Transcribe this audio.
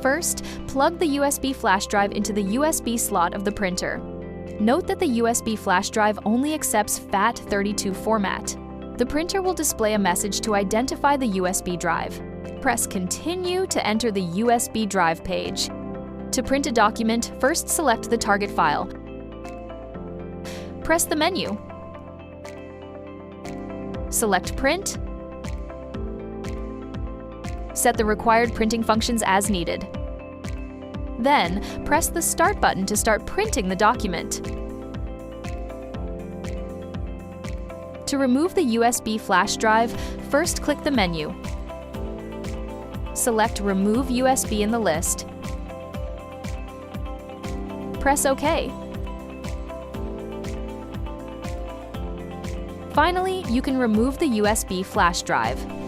First, plug the USB flash drive into the USB slot of the printer. Note that the USB flash drive only accepts FAT32 format. The printer will display a message to identify the USB drive. Press Continue to enter the USB drive page. To print a document, first select the target file. Press the menu. Select Print. Set the required printing functions as needed. Then, press the Start button to start printing the document. To remove the USB flash drive, first click the menu. Select Remove USB in the list. Press OK. Finally, you can remove the USB flash drive.